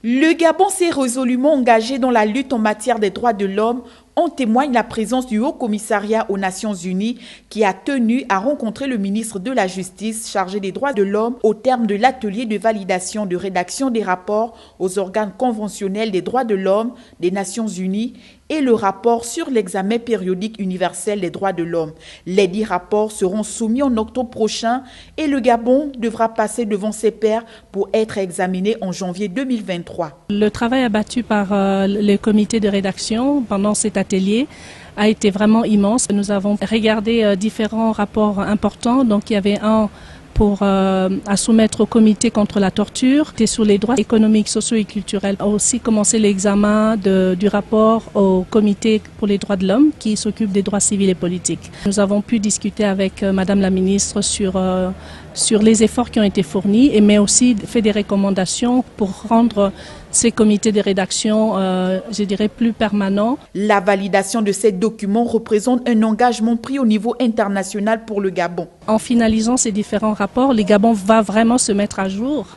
Le Gabon s'est résolument engagé dans la lutte en matière des droits de l'homme. En témoigne la présence du Haut Commissariat aux Nations Unies qui a tenu à rencontrer le ministre de la Justice chargé des droits de l'homme au terme de l'atelier de validation de rédaction des rapports aux organes conventionnels des droits de l'homme des Nations Unies et le rapport sur l'examen périodique universel des droits de l'homme. Les 10 rapports seront soumis en octobre prochain et le Gabon devra passer devant ses pairs pour être examiné en janvier 2023. Le travail abattu par le comité de rédaction pendant cet atelier a été vraiment immense. Nous avons regardé différents rapports importants. Donc il y avait un à soumettre au comité contre la torture, c'était sur les droits économiques, sociaux et culturels. On a aussi commencé l'examen du rapport au comité pour les droits de l'homme qui s'occupe des droits civils et politiques. Nous avons pu discuter avec Madame la ministre sur les efforts qui ont été fournis, mais aussi fait des recommandations pour rendre ces comités de rédaction, je dirais, plus permanents. La validation de ces documents représente un engagement pris au niveau international pour le Gabon. En finalisant ces différents rapports, le Gabon va vraiment se mettre à jour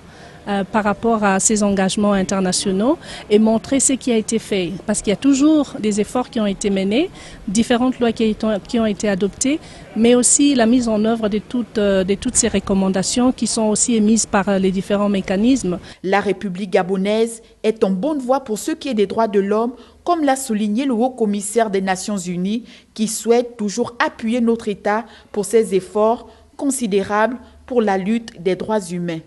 par rapport à ces engagements internationaux et montrer ce qui a été fait. Parce qu'il y a toujours des efforts qui ont été menés, différentes lois qui ont été adoptées, mais aussi la mise en œuvre de toutes ces recommandations qui sont aussi émises par les différents mécanismes. La République gabonaise est en bonne voie pour ce qui est des droits de l'homme, comme l'a souligné le haut-commissaire des Nations Unies, qui souhaite toujours appuyer notre État pour ses efforts considérables pour la lutte des droits humains.